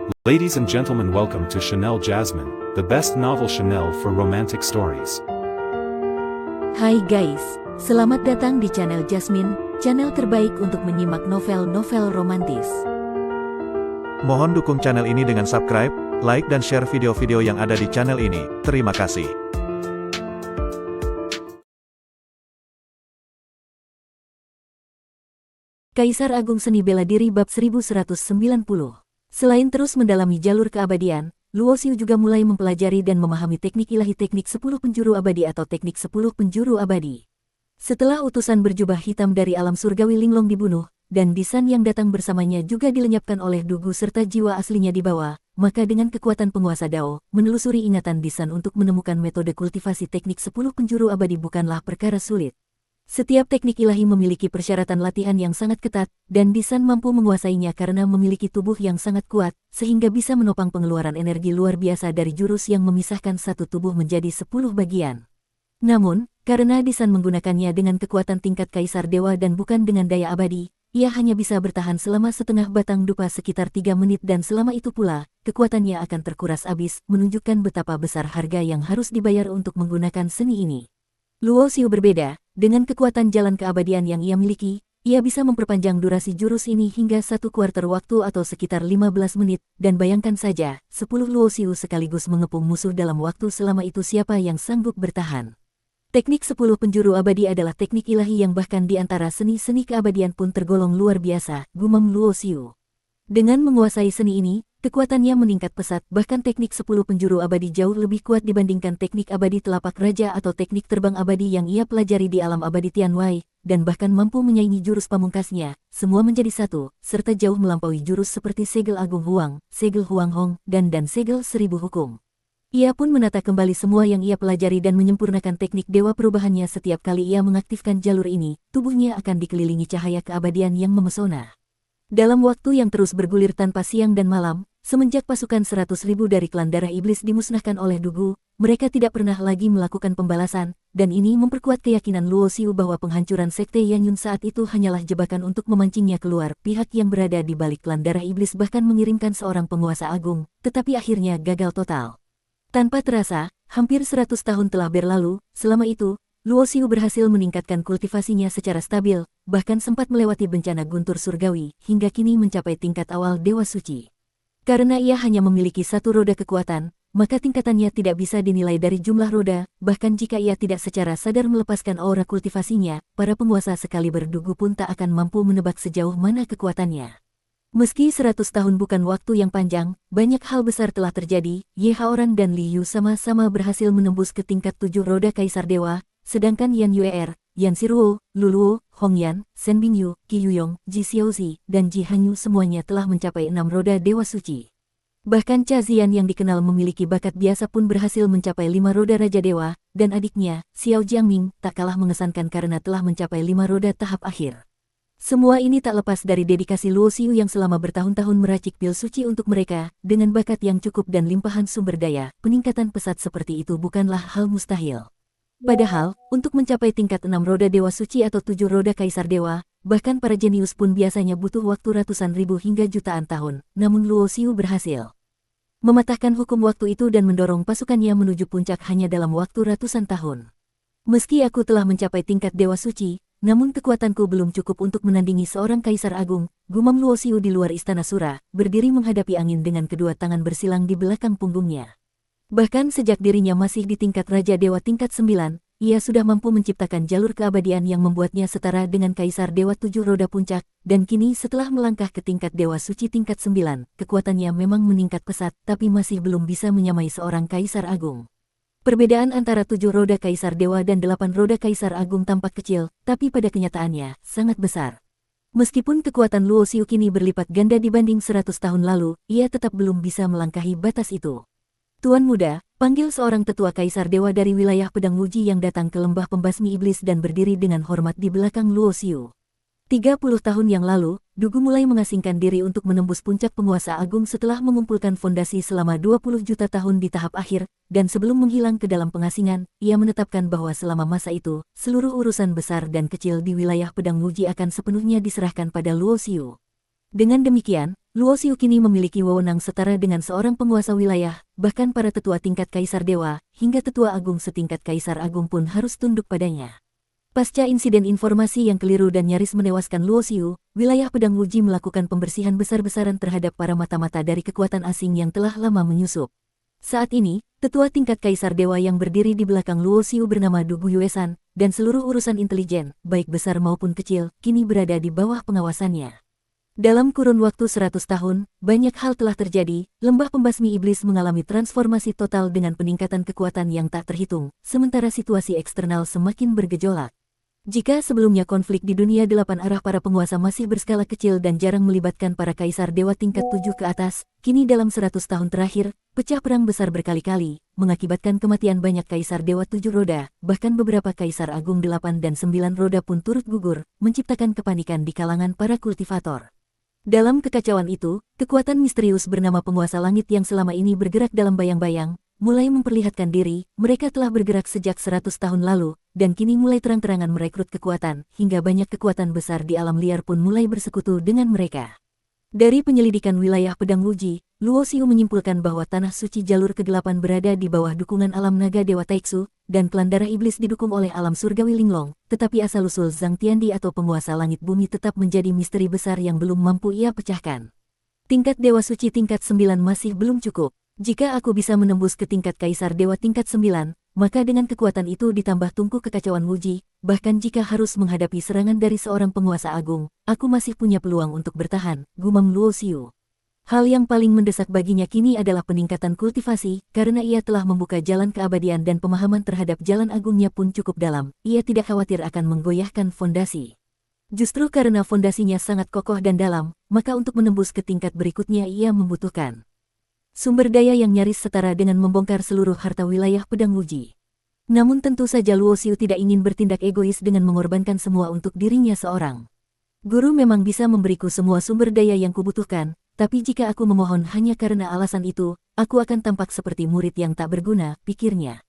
Ladies and gentlemen, welcome to Chanel Jasmine, the best novel Chanel for romantic stories. Hai guys, selamat datang di channel Jasmine, channel terbaik untuk menyimak novel-novel romantis. Mohon dukung channel ini dengan subscribe, like dan share video-video yang ada di channel ini. Terima kasih. Kaisar Agung Seni Bela Diri Bab 1190. Selain terus mendalami jalur keabadian, Luo Xiu juga mulai mempelajari dan memahami teknik ilahi, teknik 10 penjuru abadi atau teknik 10 penjuru abadi. Setelah utusan berjubah hitam dari alam surgawi Linglong dibunuh, dan Disan yang datang bersamanya juga dilenyapkan oleh Dugu serta jiwa aslinya dibawa, maka dengan kekuatan penguasa Dao, menelusuri ingatan Disan untuk menemukan metode kultivasi teknik 10 penjuru abadi bukanlah perkara sulit. Setiap teknik ilahi memiliki persyaratan latihan yang sangat ketat, dan Disan mampu menguasainya karena memiliki tubuh yang sangat kuat, sehingga bisa menopang pengeluaran energi luar biasa dari jurus yang memisahkan satu tubuh menjadi 10 bagian. Namun, karena Disan menggunakannya dengan kekuatan tingkat Kaisar Dewa dan bukan dengan daya abadi, ia hanya bisa bertahan selama setengah batang dupa sekitar 3 menit dan selama itu pula, kekuatannya akan terkuras habis, menunjukkan betapa besar harga yang harus dibayar untuk menggunakan seni ini. Luo Xiu berbeda, dengan kekuatan jalan keabadian yang ia miliki, ia bisa memperpanjang durasi jurus ini hingga 1 kuarter waktu atau sekitar 15 menit, dan bayangkan saja, 10 Luo Xiu sekaligus mengepung musuh dalam waktu selama itu, siapa yang sanggup bertahan. Teknik 10 penjuru abadi adalah teknik ilahi yang bahkan di antara seni-seni keabadian pun tergolong luar biasa, gumam Luo Xiu. Dengan menguasai seni ini, kekuatannya meningkat pesat, bahkan teknik 10 penjuru abadi jauh lebih kuat dibandingkan teknik abadi telapak raja atau teknik terbang abadi yang ia pelajari di alam abadi Tianwei, dan bahkan mampu menyaingi jurus pamungkasnya, semua menjadi satu, serta jauh melampaui jurus seperti segel Agung Huang, segel Huang Hong, dan segel 1000 hukum. Ia pun menata kembali semua yang ia pelajari dan menyempurnakan teknik dewa perubahannya. Setiap kali ia mengaktifkan jalur ini, tubuhnya akan dikelilingi cahaya keabadian yang memesona. Dalam waktu yang terus bergulir tanpa siang dan malam, semenjak pasukan 100.000 dari klan darah iblis dimusnahkan oleh Dugu, mereka tidak pernah lagi melakukan pembalasan, dan ini memperkuat keyakinan Luo Xiu bahwa penghancuran sekte Yanyun saat itu hanyalah jebakan untuk memancingnya keluar. Pihak yang berada di balik klan darah iblis bahkan mengirimkan seorang penguasa agung, tetapi akhirnya gagal total. Tanpa terasa, hampir 100 tahun telah berlalu. Selama itu, Luo Xiu berhasil meningkatkan kultivasinya secara stabil, bahkan sempat melewati bencana guntur surgawi, hingga kini mencapai tingkat awal Dewa Suci. Karena ia hanya memiliki 1 roda kekuatan, maka tingkatannya tidak bisa dinilai dari jumlah roda, bahkan jika ia tidak secara sadar melepaskan aura kultivasinya, para penguasa sekali berdugu pun tak akan mampu menebak sejauh mana kekuatannya. Meski 100 tahun bukan waktu yang panjang, banyak hal besar telah terjadi. Ye Haoran dan Li Yu sama-sama berhasil menembus ke tingkat 7 roda Kaisar Dewa, sedangkan Yan Yue'er, Yan Siruo, Lu Luo, Hong Yan, Shen Bingyu, Qi Yuyong, Ji Xiaozi, dan Ji Hanyu semuanya telah mencapai 6 roda Dewa Suci. Bahkan Cha Zian yang dikenal memiliki bakat biasa pun berhasil mencapai 5 roda Raja Dewa, dan adiknya, Xiao Jiangming, tak kalah mengesankan karena telah mencapai 5 roda tahap akhir. Semua ini tak lepas dari dedikasi Luo Xiu yang selama bertahun-tahun meracik pil suci untuk mereka. Dengan bakat yang cukup dan limpahan sumber daya, peningkatan pesat seperti itu bukanlah hal mustahil. Padahal, untuk mencapai tingkat 6 roda Dewa Suci atau 7 roda Kaisar Dewa, bahkan para jenius pun biasanya butuh waktu ratusan ribu hingga jutaan tahun, namun Luo Xiu berhasil mematahkan hukum waktu itu dan mendorong pasukannya menuju puncak hanya dalam waktu ratusan tahun. Meski aku telah mencapai tingkat Dewa Suci, namun kekuatanku belum cukup untuk menandingi seorang Kaisar Agung, gumam Luo Xiu di luar Istana Sura, berdiri menghadapi angin dengan kedua tangan bersilang di belakang punggungnya. Bahkan sejak dirinya masih di tingkat Raja Dewa tingkat 9, ia sudah mampu menciptakan jalur keabadian yang membuatnya setara dengan Kaisar Dewa 7 roda puncak, dan kini setelah melangkah ke tingkat Dewa Suci tingkat 9, kekuatannya memang meningkat pesat, tapi masih belum bisa menyamai seorang Kaisar Agung. Perbedaan antara 7 roda Kaisar Dewa dan 8 roda Kaisar Agung tampak kecil, tapi pada kenyataannya, sangat besar. Meskipun kekuatan Luo Xiu kini berlipat ganda dibanding 100 tahun lalu, ia tetap belum bisa melangkahi batas itu. Tuan muda, panggil seorang tetua Kaisar Dewa dari wilayah Pedang Wuji yang datang ke lembah pembasmi iblis dan berdiri dengan hormat di belakang Luo Xiu. 30 tahun yang lalu, Dugu mulai mengasingkan diri untuk menembus puncak penguasa agung setelah mengumpulkan fondasi selama 20 juta tahun di tahap akhir, dan sebelum menghilang ke dalam pengasingan, ia menetapkan bahwa selama masa itu, seluruh urusan besar dan kecil di wilayah Pedang Wuji akan sepenuhnya diserahkan pada Luo Xiu. Dengan demikian, Luo Xiu kini memiliki wewenang setara dengan seorang penguasa wilayah, bahkan para tetua tingkat Kaisar Dewa, hingga tetua agung setingkat Kaisar Agung pun harus tunduk padanya. Pasca insiden informasi yang keliru dan nyaris menewaskan Luo Xiu, wilayah Pedang Wuji melakukan pembersihan besar-besaran terhadap para mata-mata dari kekuatan asing yang telah lama menyusup. Saat ini, tetua tingkat Kaisar Dewa yang berdiri di belakang Luo Xiu bernama Du Guyuesan, dan seluruh urusan intelijen, baik besar maupun kecil, kini berada di bawah pengawasannya. Dalam kurun waktu 100 tahun, banyak hal telah terjadi. Lembah pembasmi iblis mengalami transformasi total dengan peningkatan kekuatan yang tak terhitung, sementara situasi eksternal semakin bergejolak. Jika sebelumnya konflik di dunia 8 arah para penguasa masih berskala kecil dan jarang melibatkan para kaisar dewa tingkat 7 ke atas, kini dalam 100 tahun terakhir, pecah perang besar berkali-kali, mengakibatkan kematian banyak kaisar dewa 7 roda, bahkan beberapa kaisar agung 8 dan 9 roda pun turut gugur, menciptakan kepanikan di kalangan para kultivator. Dalam kekacauan itu, kekuatan misterius bernama penguasa langit yang selama ini bergerak dalam bayang-bayang, mulai memperlihatkan diri. Mereka telah bergerak sejak 100 tahun lalu, dan kini mulai terang-terangan merekrut kekuatan, hingga banyak kekuatan besar di alam liar pun mulai bersekutu dengan mereka. Dari penyelidikan wilayah Pedang Wuji, Luo Xiu menyimpulkan bahwa tanah suci jalur ke-8 berada di bawah dukungan alam naga Dewa Taixu, dan klan darah iblis didukung oleh alam surgawi Linglong, tetapi asal-usul Zhang Tiandi atau penguasa langit bumi tetap menjadi misteri besar yang belum mampu ia pecahkan. Tingkat Dewa Suci tingkat 9 masih belum cukup. Jika aku bisa menembus ke tingkat Kaisar Dewa tingkat 9, maka dengan kekuatan itu ditambah tungku kekacauan Wuji, bahkan jika harus menghadapi serangan dari seorang penguasa agung, aku masih punya peluang untuk bertahan, gumam Luo Xiu. Hal yang paling mendesak baginya kini adalah peningkatan kultivasi, karena ia telah membuka jalan keabadian dan pemahaman terhadap jalan agungnya pun cukup dalam, ia tidak khawatir akan menggoyahkan fondasi. Justru karena fondasinya sangat kokoh dan dalam, maka untuk menembus ke tingkat berikutnya ia membutuhkan sumber daya yang nyaris setara dengan membongkar seluruh harta wilayah Pedang Wuji. Namun tentu saja Luo Xiu tidak ingin bertindak egois dengan mengorbankan semua untuk dirinya seorang. Guru memang bisa memberiku semua sumber daya yang kubutuhkan, tapi jika aku memohon hanya karena alasan itu, aku akan tampak seperti murid yang tak berguna, pikirnya.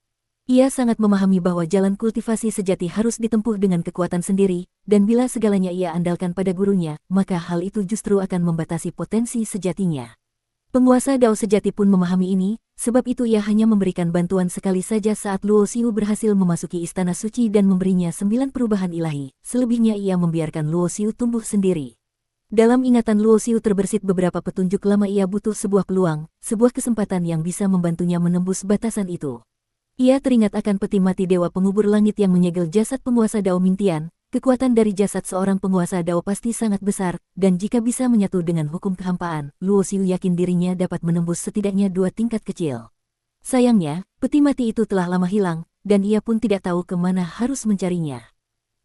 Ia sangat memahami bahwa jalan kultivasi sejati harus ditempuh dengan kekuatan sendiri, dan bila segalanya ia andalkan pada gurunya, maka hal itu justru akan membatasi potensi sejatinya. Penguasa Dao sejati pun memahami ini, sebab itu ia hanya memberikan bantuan sekali saja saat Luo Xiu berhasil memasuki istana suci dan memberinya 9 perubahan ilahi, selebihnya ia membiarkan Luo Xiu tumbuh sendiri. Dalam ingatan Luo Xiu terbersit beberapa petunjuk lama. Ia butuh sebuah peluang, sebuah kesempatan yang bisa membantunya menembus batasan itu. Ia teringat akan peti mati Dewa Pengubur Langit yang menyegel jasad penguasa Dao Mintian. Kekuatan dari jasad seorang penguasa Dao pasti sangat besar, dan jika bisa menyatu dengan hukum kehampaan, Luo Xiu yakin dirinya dapat menembus setidaknya 2 tingkat kecil. Sayangnya, peti mati itu telah lama hilang, dan ia pun tidak tahu kemana harus mencarinya.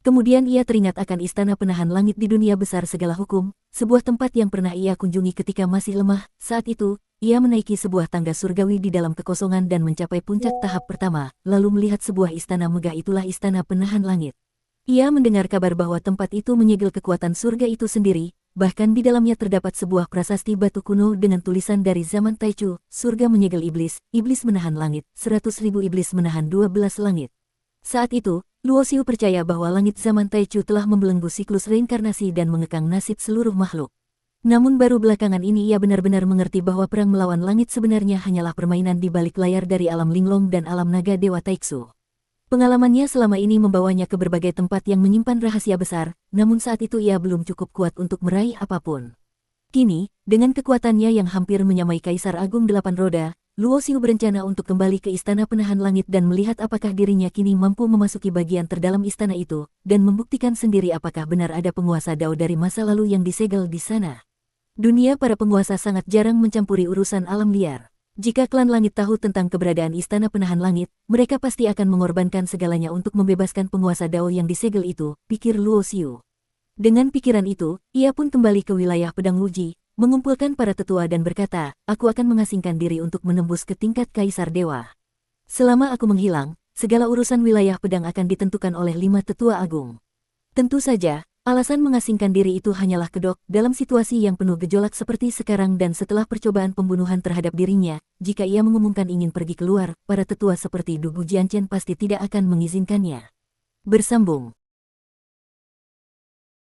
Kemudian ia teringat akan istana penahan langit di dunia besar segala hukum, sebuah tempat yang pernah ia kunjungi ketika masih lemah. Saat itu, ia menaiki sebuah tangga surgawi di dalam kekosongan dan mencapai puncak tahap pertama, lalu melihat sebuah istana megah. Itulah istana penahan langit. Ia mendengar kabar bahwa tempat itu menyegel kekuatan surga itu sendiri, bahkan di dalamnya terdapat sebuah prasasti batu kuno dengan tulisan dari zaman Taichu, surga menyegel iblis, iblis menahan langit, 100.000 iblis menahan 12 langit. Saat itu, Luo Xiu percaya bahwa langit zaman Taichu telah membelenggu siklus reinkarnasi dan mengekang nasib seluruh makhluk. Namun baru belakangan ini ia benar-benar mengerti bahwa perang melawan langit sebenarnya hanyalah permainan di balik layar dari alam Linglong dan alam naga Dewa Taixu. Pengalamannya selama ini membawanya ke berbagai tempat yang menyimpan rahasia besar, namun saat itu ia belum cukup kuat untuk meraih apapun. Kini, dengan kekuatannya yang hampir menyamai Kaisar Agung 8 roda, Luo Xiu berencana untuk kembali ke istana penahan langit dan melihat apakah dirinya kini mampu memasuki bagian terdalam istana itu, dan membuktikan sendiri apakah benar ada penguasa Dao dari masa lalu yang disegel di sana. Dunia para penguasa sangat jarang mencampuri urusan alam liar. Jika klan langit tahu tentang keberadaan istana penahan langit, mereka pasti akan mengorbankan segalanya untuk membebaskan penguasa Dao yang disegel itu, pikir Luo Xiu. Dengan pikiran itu, ia pun kembali ke wilayah Pedang Wuji, mengumpulkan para tetua dan berkata, aku akan mengasingkan diri untuk menembus ke tingkat Kaisar Dewa. Selama aku menghilang, segala urusan wilayah pedang akan ditentukan oleh 5 tetua agung. Tentu saja, alasan mengasingkan diri itu hanyalah kedok dalam situasi yang penuh gejolak seperti sekarang dan setelah percobaan pembunuhan terhadap dirinya. Jika ia mengumumkan ingin pergi keluar, para tetua seperti Du Gujianchen pasti tidak akan mengizinkannya. Bersambung.